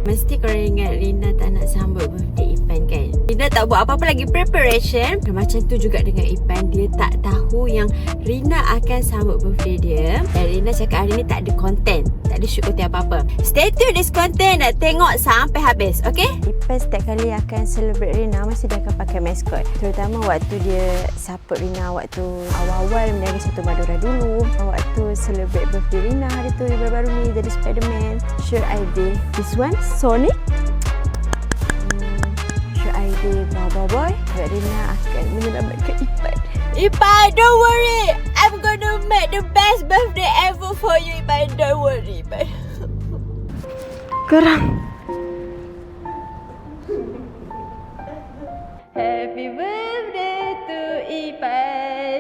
Mesti korang ingat Rina tak nak sambut birthday Ipan kan? Rina tak buat apa-apa lagi preparation. Macam tu juga dengan Ipan. Dia tak tahu yang Rina akan sambut birthday dia. Dan Rina cakap hari ni tak ada content, tak ada shoot konten apa-apa. Stay tune this content nak tengok sampai habis, okay? Ipan setiap kali akan celebrate Rina, mesti dia akan pakai maskot. Terutama waktu dia support Rina waktu awal-awal meniaga Soto Madura dulu. Waktu celebrate birthday Rina hari tu baru-baru ni jadi Spiderman. Sure idea. This one Sonic. Sure idea Baba Boy. Rina akan menyelamatkan Ipan. Ipan, don't worry. I'm gonna make the best birthday ever for you, Ipan. Don't worry, Ipan. Korang. Happy birthday to Ipan.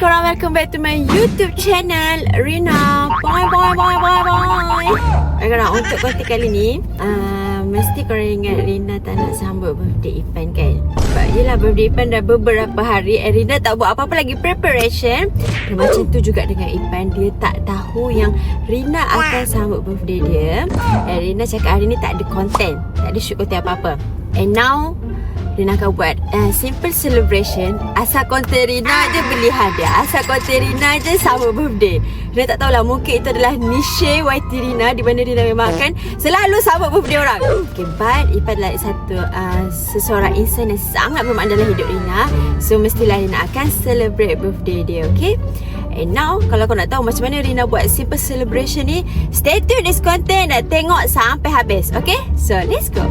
Korang, welcome back to my YouTube channel Rina. Bye bye bye bye bye. Korang, untuk konten kali ni mesti korang ingat Rina tak nak sambut birthday Ipan kan? Sebab yelah birthday Ipan dah beberapa hari Rina tak buat apa-apa lagi preparation. Dan macam tu juga dengan Ipan. Dia tak tahu yang Rina akan sambut birthday dia. Rina cakap hari ni tak ada content, tak ada shoot konten apa-apa. And now Rina akan buat simple celebration. Asal konten Rina je beli hadiah, asal konten Rina je sambut birthday. Rina tak tahulah, mungkin itu adalah niche YT Rina, di mana Rina memang akan selalu sambut birthday orang. Okay, but Ipan adalah seseorang insan yang sangat bermakna dalam hidup Rina. So mestilah Rina akan celebrate birthday dia, okay? And now, kalau kau nak tahu macam mana Rina buat simple celebration ni, stay tune this content nak tengok sampai habis, okay? So let's go.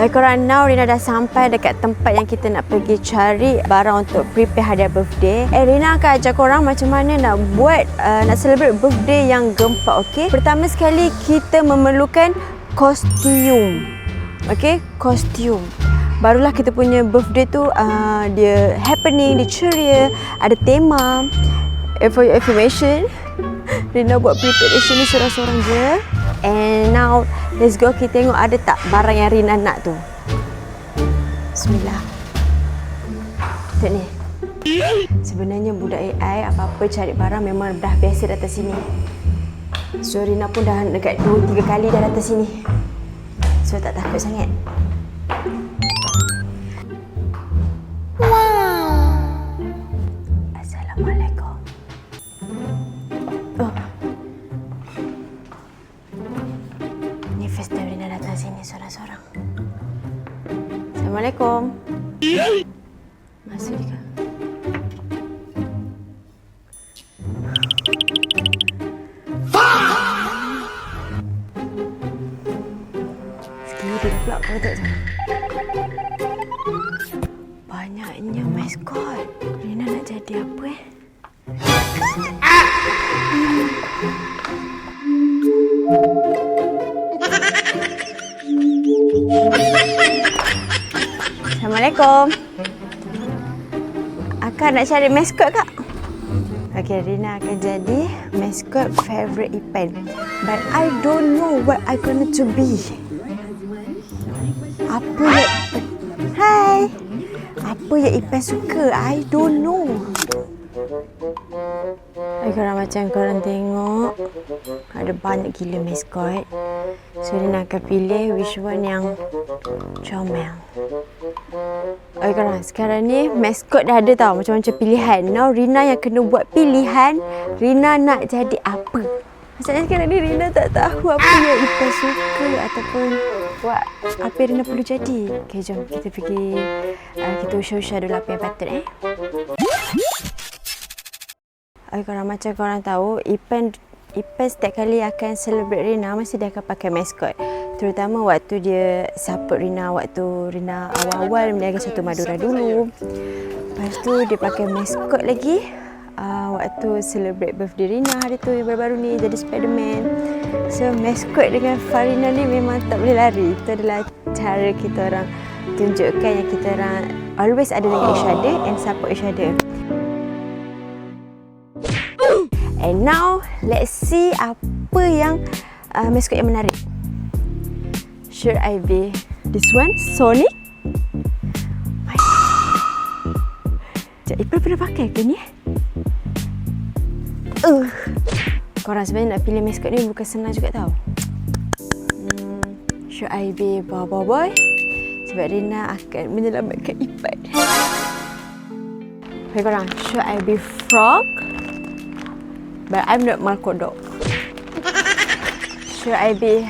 Korang, now Rina dah sampai dekat tempat yang kita nak pergi cari barang untuk prepare hadiah birthday. Rina akan ajar korang macam mana nak buat, nak celebrate birthday yang gempak, okay? Pertama sekali, kita memerlukan kostum. Okay, kostum. Barulah kita punya birthday tu, dia happening, dia ceria, ada tema. For your information, Rina buat preparation ni seorang-seorang je. And now, let's go, kita tengok ada tak barang yang Rina nak tu. Bismillah. Tengok ni. Sebenarnya budak AI apa-apa cari barang memang dah biasa datang sini. So Rina pun dah dekat 2-3 kali dah datang sini. So tak takut sangat. Assalamualaikum. Oh. Ni first time Rina datang sini seorang-seorang. Assalamualaikum. Masuk dia. Sekali dia pula kalau tak tahu. Banyaknya maskot. Rina nak jadi apa Assalamualaikum. Akak nak cari maskot, Kak? Okay, Rina akan jadi maskot favorite Ipan. But I don't know what I gonna to be. Apa yang... Hai! Apa yang Ipan suka? I don't know. Korang, macam korang tengok, ada banyak gila maskot. So Rina akan pilih which one yang comel. Korang, sekarang ni maskot dah ada tau, macam-macam pilihan. Now Rina yang kena buat pilihan. Rina nak jadi apa? Masalahnya sekarang ni Rina tak tahu apa yang Ipan suka ataupun buat apa yang Rina perlu jadi. Okay, jom kita pergi, kita usah-usah dulu apa yang patut korang, macam korang tahu, Ipan setiap kali akan celebrate Rina, mesti dia akan pakai maskot. Terutama waktu dia support Rina, waktu Rina awal-awal meniaga Soto Madura dulu. Lepas tu dia pakai maskot lagi. waktu celebrate birthday Rina hari tu yang baru-baru ni jadi Spiderman. So mascot dengan Farina ni memang tak boleh lari. Itu adalah cara kita orang tunjukkan yang kita orang always ada dengan each other and support each other. And now let's see apa yang mascot yang menarik. Should I be this one, Sonic? April pernah pakai ke ni? Korang sebenarnya nak pilih mascot ni bukan senang juga tau. Should I be Bobo Boy? Sebab Rina akan menyelamatkan Ipan. Okay korang, should I be Frog? But I'm not Marco Dog. Should I be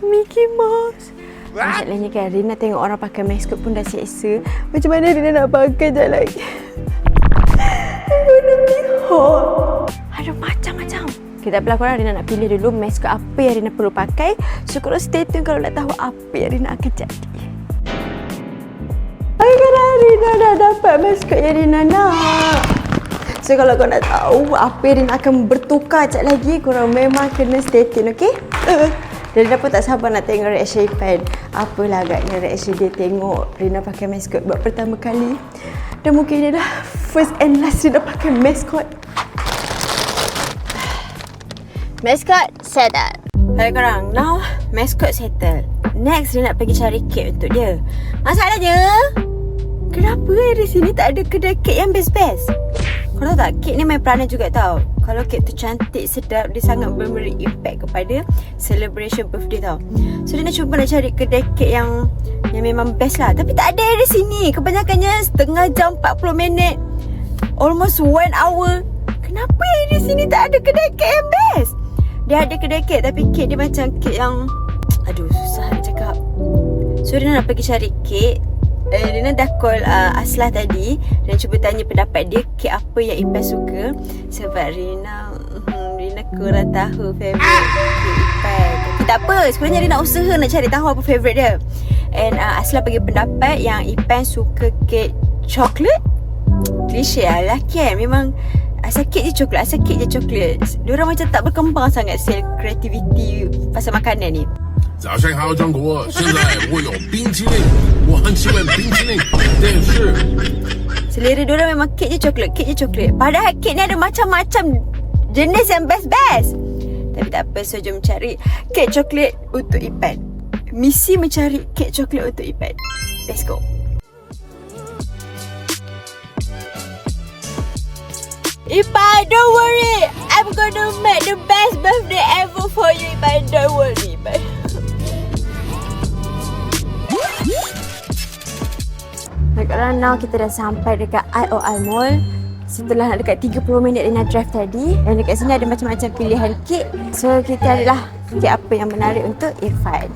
Mickey Mouse? Masalahnya kan Rina tengok orang pakai mascot pun dah seksa. Macam mana Rina nak pakai je lagi? I'm gonna be hot. Ada macam-macam. Okay, tak apalah korang, Rina nak pilih dulu mascot apa yang Rina perlu pakai. So korang stay tune kalau nak tahu apa yang Rina akan jadi. Sekarang Rina dah dapat mascot yang Rina nak. So kalau korang nak tahu apa yang Rina akan bertukar sekejap lagi, korang memang kena stay tune, okay? Dan Rina pun tak sabar nak tengok reaction Ipan. Apalah agaknya reaction dia tengok Rina pakai mascot buat pertama kali. Dan mungkin ini adalah first and last Rina pakai mascot. Mascot settle. Hai korang, now mascot settle. Next Rina nak pergi cari kek untuk dia. Masalahnya, kenapa di sini tak ada kedai kek yang best-best? Korang tahu tak, kek ni main peranan juga tau. Kalau kek tu cantik, sedap, dia sangat memberi impact kepada celebration birthday tau. So dia nak cuba nak cari kedai kek yang memang best lah. Tapi tak ada di sini. Kebanyakannya setengah jam, 40 minit, almost 1 hour. Kenapa yang di sini tak ada kedai kek yang best? Dia ada kedai kek tapi kek dia macam kek yang aduh susah nak cakap. So dia nak pergi cari kek. Rina dah call Aslah tadi dan cuba tanya pendapat dia kek apa yang Ipan suka. Sebab Rina kurang tahu favourite kek Ipan. Tapi tak apa, sebenarnya Rina usaha nak cari tahu apa favourite dia. And Aslah bagi pendapat yang Ipan suka kek coklat. Klise lah kan, memang asal kek je coklat, asal kek je coklat. Diorang macam tak berkembang sangat sel kreativiti pasal makanan ni. 早上好，中国！现在我有冰淇淋，我很喜欢冰淇淋，但是 selera diorang memang kek je coklat, kek je coklat. Padahal kek ni ada macam-macam jenis yang best-best. Tapi tak apa, so jom cari kek coklat untuk Ipan. Misi mencari kek coklat untuk Ipan. Let's go. Ipan, don't worry. I'm gonna make the best birthday ever for you, Ipan. Don't worry, Ipan. Sekarang now kita dah sampai dekat IOI Mall. Setelah nak dekat 30 minit Rina drive tadi. Dan dekat sini ada macam-macam pilihan kek. So kita adalah kek apa yang menarik untuk Irfan.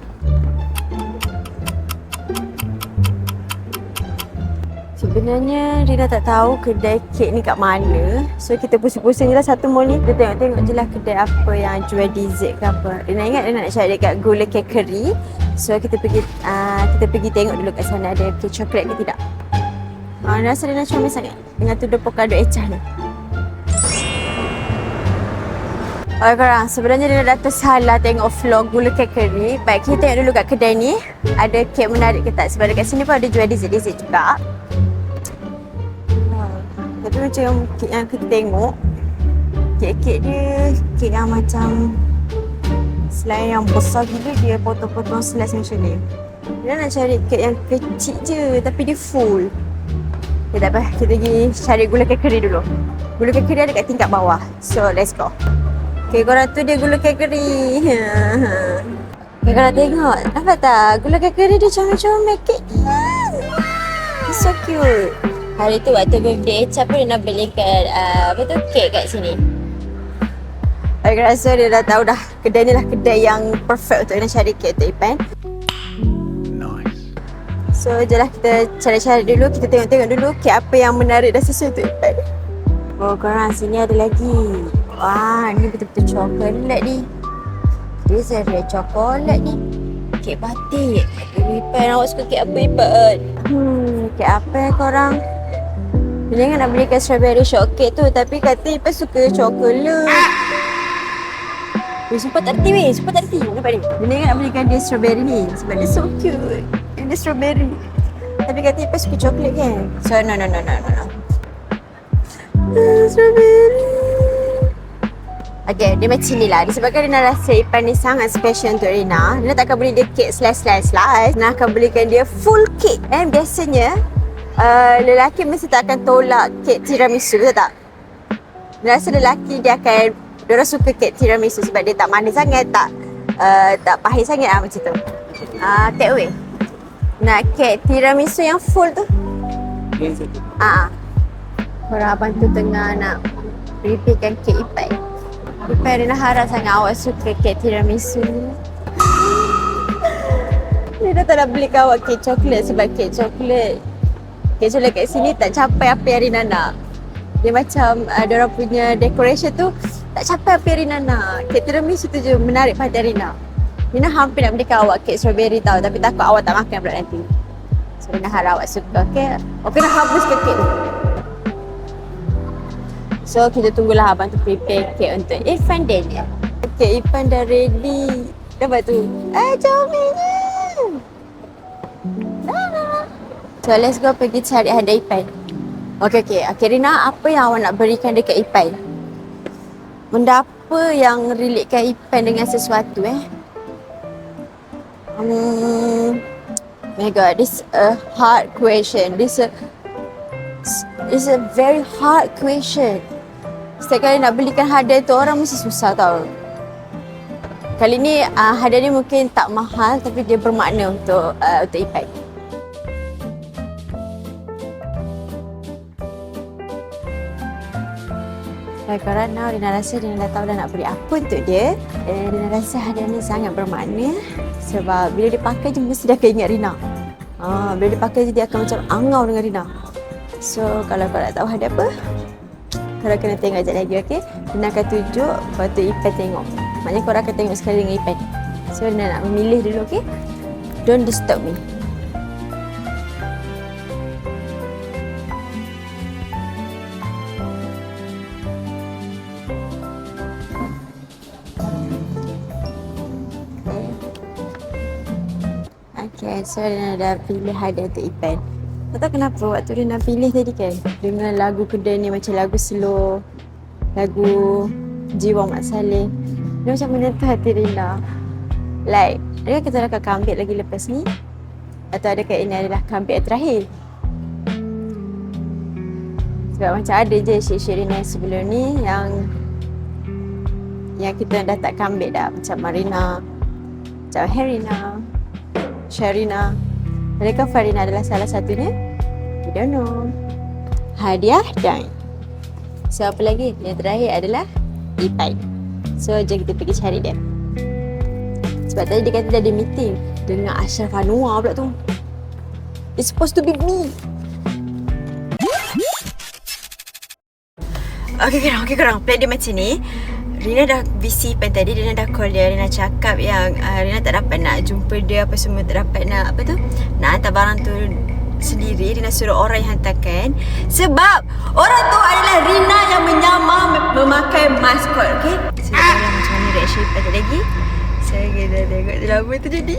Sebenarnya Rina tak tahu kedai kek ni kat mana. So kita pusing-pusing je lah satu mall ni. Kita tengok-tengok je lah kedai apa yang jual dessert ke apa. Rina ingat Rina nak cari dekat Gula Cakery. So kita pergi tengok dulu kat sana ada kek coklat ke tidak. Rasa Rina comel sangat dengan tudung Pokado Ecah ni. Okay korang, sebenarnya Rina dah tersalah tengok vlog Gula Cakery. Baik, kita tengok dulu kat kedai ni ada kek menarik ke tak. Sebab dekat sini pun ada jual dessert juga. Tapi macam kek yang kita tengok, kek-kek dia kek yang macam selain yang besar gila, dia potong-potong slice macam ni. Dia nak cari kek yang kecil je tapi dia full. Okay, tak apa, kita pergi cari Gula Cakery dulu. Gula Cakery ada kat tingkat bawah. So let's go. Okay, korang tu dia Gula Cakery. Okay, korang tengok. Nampak tak? Gula Cakery dia comel-comel kek. It's so cute. Hari tu waktu birthday Echa pun dia nak belikan kek kat sini. Aku rasa dia dah tahu dah kedai ni lah kedai yang perfect untuk dia cari kek untuk Ipan. Nice. So je lah kita cari-cari dulu, kita tengok-tengok dulu kek apa yang menarik dan sesuai untuk Ipan. Oh korang, sini ada lagi. Wah, ni betul-betul coklat ni. Dia saya coklat ni. Kek batik. Ipan, awak suka kek apa Ipan? Kek apa korang? Dia ingat nak belikan strawberry shortcake tu, tapi kata Ipan suka coklat. Weh, sumpah tak reti weh. Sumpah tak reti. Nampak ni? Dia ingat nak belikan dia strawberry ni sebab dia so cute. Dia strawberry. Tapi kata Ipan suka coklat kan? So, no. Strawberry. Okay, dia macam ni lah. Disebabkan Rina rasa Ipan ni sangat special untuk Rina, Rina takkan beli dia kek slice. Rina akan belikan dia full cake. And biasanya, lelaki mesti tak akan tolak kek tiramisu, betul tak? Rina rasa lelaki diorang suka kek tiramisu sebab dia tak manis sangat, tak pahit sangat lah macam tu. Take away. Nak kek tiramisu yang full tu? Korang abang tu tengah nak preparekan kek Ipan. Ipan Rina harap sangat awak suka kek tiramisu. Rina tak nak belikan awak kek coklat sebab kek coklat kat sini tak capai apa yang Rina nak. Dia macam diorang punya decoration tu tak capai apa yang Rina nak. Kek tiramisu tu je menarik perhatian Rina. Rina hampir nak belikan awak kek strawberry tau, tapi takut awak tak makan pula nanti. So Rina harap awak suka, okay? Okey, dah habiskan kek tu. So kita tunggulah abang tu prepare kek untuk Irfan Daniel. Kek Irfan dah ready. Dapat tu. Comelnya. So let's go pergi cari hadiah Irfan. Okay, Rina, apa yang awak nak berikan dekat Irfan? Benda apa yang relatekan Irfan dengan sesuatu My God, this a hard question. This a very hard question. Setiap kali nak belikan hadiah tu orang mesti susah tau. Kali ni hadiah ni mungkin tak mahal tapi dia bermakna untuk Irfan. Kerana Rina rasa Rina dah tahu dah nak beri apa untuk dia. Rina rasa hadiah ni sangat bermakna sebab bila dia pakai je mesti dia akan ingat Rina. Bila dia pakai je dia akan macam angau dengan Rina. So kalau kau nak tahu hadiah apa, korang kena tengok sekejap lagi, okay? Rina akan tunjuk, lepas tu Irfan tengok. Maknanya korang akan tengok sekali dengan Irfan. So Rina nak memilih dulu, okay? Don't disturb me. Okay, so Rina dah pilih hadiah untuk Irfan. Tak tahu kenapa waktu Rina pilih tadi kan, dengan lagu kedai ni macam lagu slow, lagu Jiwa Mat Saleh. Dia macam menyentuh hati Rina. Like, adakah kita akan comeback lagi lepas ni? Atau adakah ini adalah comeback yang terakhir? Sebab macam ada je syir-syir Rina sebelum ni yang kita dah tak comeback dah. Macam Marina, macam Herina, Sharina. Adakah Farina adalah salah satunya? We don't know. Hadiah dan so apa lagi? Yang terakhir adalah Irfan. So jom kita pergi cari dia. Sebab tadi dia kata dia ada meeting dengan Ashraf Anwar pula tu. It's supposed to be me. Okay korang. Plan dia macam ni. Rina dah busy Irfan tadi. Rina dah call dia. Rina cakap yang Rina tak dapat nak jumpa dia apa semua. Tak dapat nak nak hantar barang tu sendiri. Rina suruh orang yang hantarkan. Sebab orang tu adalah Rina yang menyamar memakai maskot. Okay? So kita tengok macam mana reaction Irfan tadi lagi. So kita tengok drama tu jadi.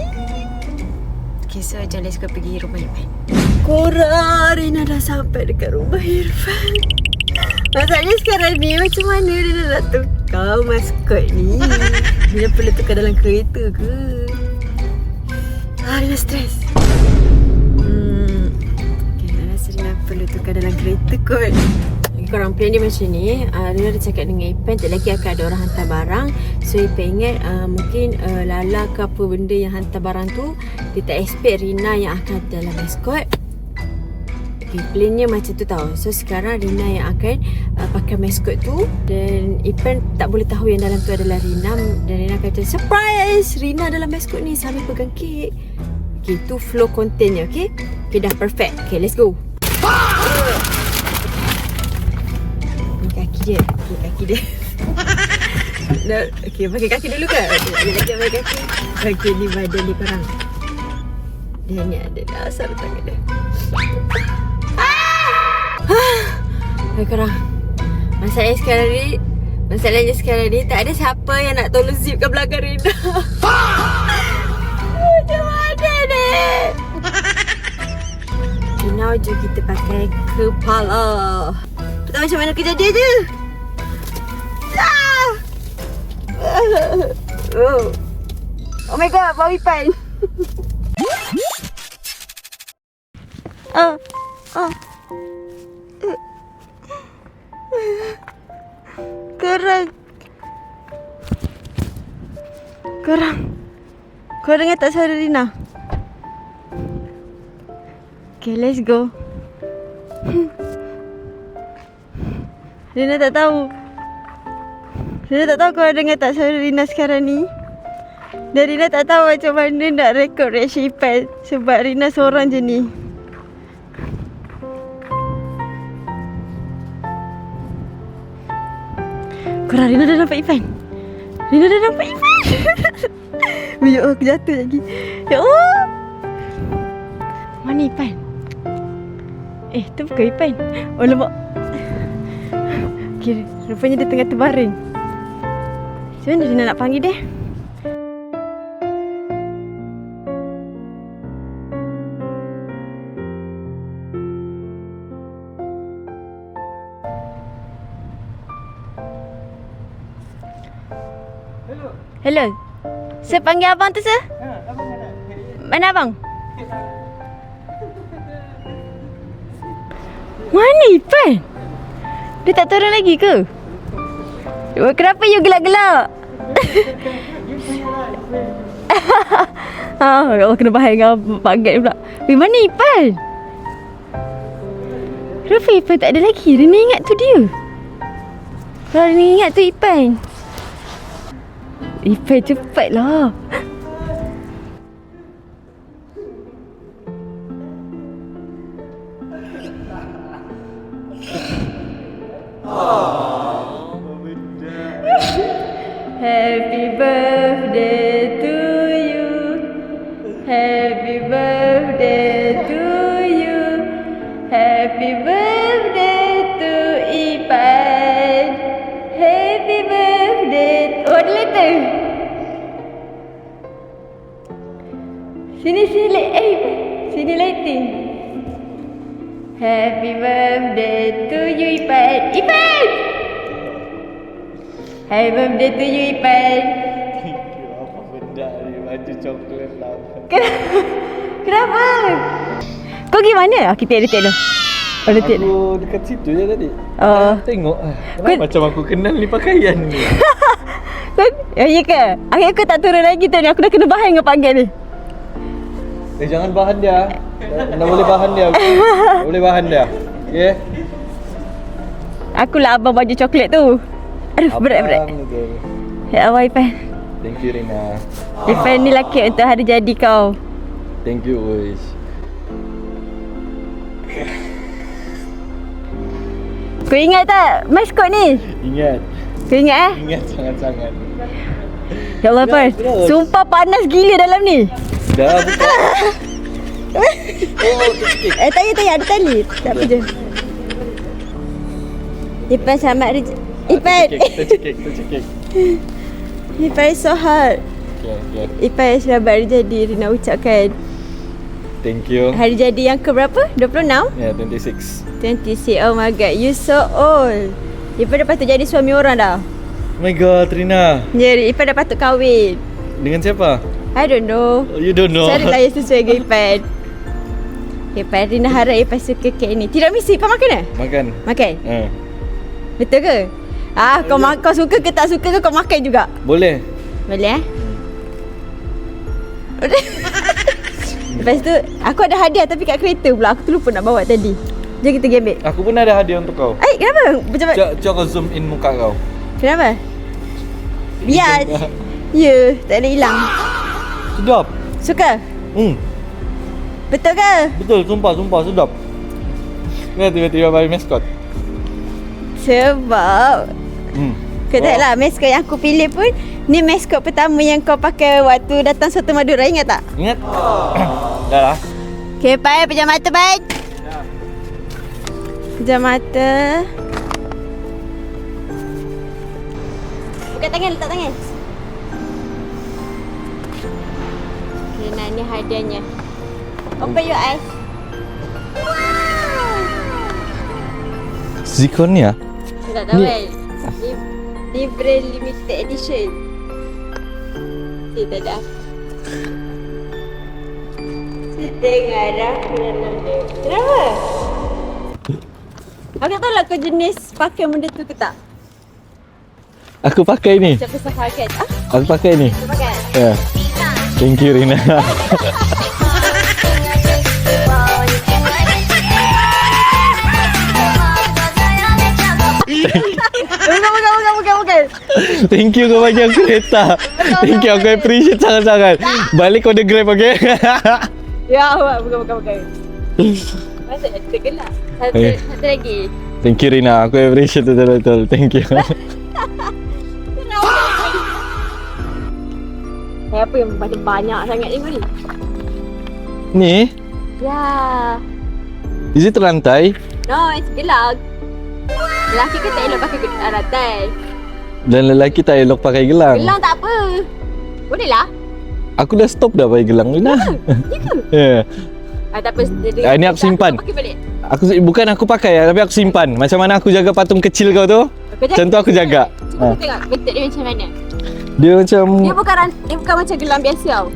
Okay, so jom let's go pergi rumah Irfan. Korang, Rina dah sampai dekat rumah Irfan. Masalahnya sekarang ni macam mana Rina nak tukar maskot ni? Rina perlu tukar dalam kereta ke? Rina stres. Okay, Rina rasa Rina perlu tukar dalam kereta kot. Korang plan dia macam ni. Rina dah cakap dengan Irfan tak lagi akan ada orang hantar barang. So Irfan ingat mungkin Lala ke apa benda yang hantar barang tu, dia tak expect Rina yang akan dalam maskot. Okay, plannya macam tu tau. So sekarang Rina yang akan pakai maskot tu. Dan Irfan tak boleh tahu yang dalam tu adalah Rina. Dan Rina kata surprise, Rina dalam maskot ni sambil pegang kek. Okay, tu flow contentnya. Okay, dah perfect. Okay, let's go. Ni kaki dia. Okay, kaki dia. Okay, pakai kaki dulu kan? Okay, pakai kaki. Okay, ni badan dia korang. Dia ni ada dasar tangan dia. Hai korang. Masalahnya sekarang ni tak ada siapa yang nak tolong zipkan belakang Rina. Macam mana ni? Now je kita pakai kepala. Tak tahu macam mana kejadian je. Oh my god, bau ipan. Korang ingat tak suara Rina? Okay, let's go. Rina tak tahu korang dengar tak suara Rina sekarang ni. Dan Rina tak tahu macam mana nak rekod reaction Ipan sebab Rina seorang je ni. Korang, Rina dah nampak Ipan. Ya Allah, aku jatuh lagi. Ya Allah. Mana Ipan? Tu bukan Ipan. Oh, lemak. Okay, rupanya dia tengah terbaring. Macam mana Rina nak panggil dia? Hello. Saya panggil abang tu, sir? Abang mana? Mana abang? Mana Ipan? Dia tak turun lagi ke? Kenapa you gelak-gelak? Allah kena bahaya dengan baget pula. Mana Ipan? Kenapa Ipan tak ada lagi? Rina ingat tu dia. Kalau Rina ingat tu Ipan. Ipan cepatlah. Happy birthday to you. Happy birthday to you. Happy birthday to Ipan. Happy birthday. Oh, ada letter. Sini sini lighting. Happy birthday to you, Ipan. Ipan! Happy birthday to you, Ipan. Thank you. Apa benda ni? Baju coklat lah. Kenapa? Kau pergi mana? Kita edit dulu. Aku dekat situ je tadi. Tengok kenapa macam aku kenal ni pakaian ni. Ya ke? Aku tak turun lagi tu ni. Aku dah kena bahan dengan panggilan ni. Jangan bahan dia. Tak boleh bahan dia. Tak boleh bahan dia. Okay? Akulah abang baju coklat tu. Aduh, berat. Ya Allah, Ipan. Thank you, Rina. Ipan ni laki untuk hari jadi kau. Thank you, Uish. Kau ingat tak maskot ni? Ingat. Kau ingat Ingat sangat-sangat. Ya Allah, Ipan. Sumpah panas gila dalam ni. Dah buka. Oh, tercekik. Tanya ada tali. Tak apa je. Ipan selamat Ipan. Tercekik. Ipan is so hard. Okay. Ipan selamat hari jadi. Rina ucapkan. Thank you. Hari jadi yang ke berapa? 26? Ya, 26. 26. Oh my god, you so old. Ipan dah patut jadi suami orang dah. Oh my god, Rina. Ya, Ipan dah patut kahwin. Dengan siapa? I don't know. You don't know. Carilah yang sesuai dengan Ipan. Ipan, Rina harap Ipan suka kek ni. Tiramisu Ipan makan tak? Makan? Betul ke? Kau suka ke tak suka ke kau makan juga? Boleh. Boleh Lepas tu aku ada hadiah tapi kat kereta pula. Aku terlupa nak bawa tadi. Jom kita pergi ambil. Aku pun ada hadiah untuk kau. Kenapa? Cok kau zoom in muka kau. Kenapa? Biar. Ya, tak boleh hilang. Sedap. Suka? Betul ke? Betul, sumpah sedap. Dia tiba-tiba bagi maskot. Sebab kau tahu lah maskot yang aku pilih pun ni maskot pertama yang kau pakai waktu datang Soto Madura, ingat tak? Ingat? Dah lah. Okay, Pai, pejam mata, Pai. Pejam mata. Buka tangan, letak tangan. Okay, nah ni hadiahnya. Open your eyes. Zirconia? Tak tahu Ni- kan. Ni brand limited edition. Kita dah. Setengah dah dalam dia. Kenapa? Aku tak tahu lah kau jenis pakai benda tu ke tak? Aku pakai ni. Macam besar pakai. Aku pakai ni. Kau pakai? Ya. Thank you Rina. Bukan. Thank you kau bagi aku kereta. Thank you, aku appreciate sangat-sangat. Balik kau ada Grab, okay? Ya, bukan. Masa tergelak. Satu lagi. Thank you Rina, aku appreciate betul-betul. Thank you. Apa yang macam banyak sangat ni ni? Ni, Ya. is it rantai? No, it's gelang. Lelaki ke tak elok pakai rantai? Dan lelaki tak elok pakai gelang. Gelang tak apa. Boleh lah. Aku dah stop dah pakai gelang Rina. Ya ke? Ya. Tak apa. Ni aku simpan. Pakai balik. Bukan aku pakai ya, tapi aku simpan. Macam mana aku jaga patung kecil kau tu? Macam tu aku jaga. Cuba tengok bentuk dia macam mana. Dia macam Dia bukan macam gelang biasa tau.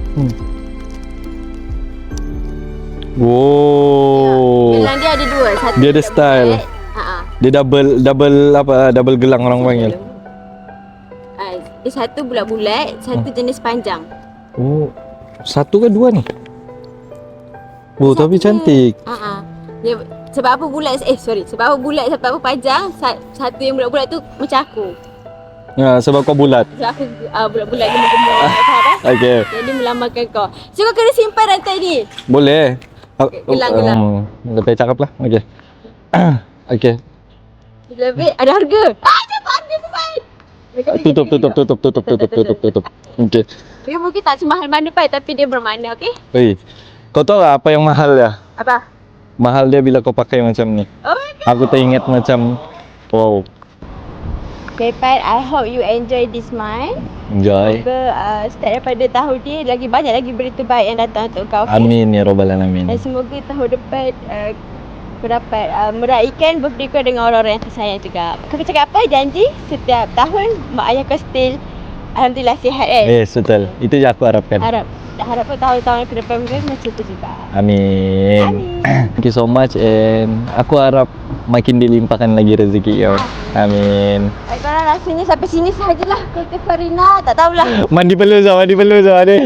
wow. Gelang dia ada dua. Satu Dia ada style. Dia double gelang orang panggil. Dia satu bulat-bulat, satu jenis panjang. Oh, satu ke dua ni? Oh, tapi Satu cantik. Dia sebab apa bulat? Sebab apa bulat sebab apa panjang? Satu yang bulat-bulat tu macam aku. Ya, sebab kau bulat. Sebab aku bulat-bulat gemuk-gemuk. Faham eh? Okey. Jadi melambangkan kau. So kau kena simpan rantai ni. Boleh. Gelang. Lepas cakap lah. Okey. Okey. Lebih ada harga. Cepat. Tutup. Okey. Dia mungkin tak semahal mana pai tapi dia bermakna, okey? Oi. Kau tahu tak apa yang mahal dia? Apa? Mahal dia bila kau pakai macam ni. Oh my god. Aku teringat macam wow. Okay, Pat, I hope you enjoy this month. Enjoy. Start daripada tahun ni lagi banyak lagi berita baik yang datang untuk kau. Okay? Amin ya rabbal alamin. Dan semoga tahun depan kau dapat meraihkan birthday kau dengan orang-orang yang tersayang juga. Kau cakap apa? Janji setiap tahun mak ayah kau still alhamdulillah sihat kan? Yes, betul. Itu je aku harapkan. Harap tahun-tahun ke depan mungkin macam tu juga. Amin. Thank you so much and aku harap makin dilimpahkan lagi rezeki kau. Amin. Korang rasanya sampai sini sahajalah kata Farina. Tak tahulah. Mandi perlu ni.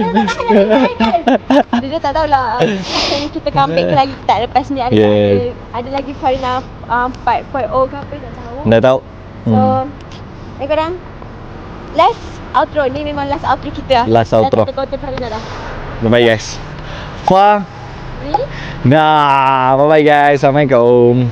Dia tak tahulah. Macam kita comeback lagi tak lepas ni ada lagi Farina 4.0 ke apa tak tahu. Dah tahu. So, korang last outro ni memang last outro kita. Last outro. Dah tak Farina dah. Bye guys. Kuah. Really? Nah, bye guys. Assalamualaikum.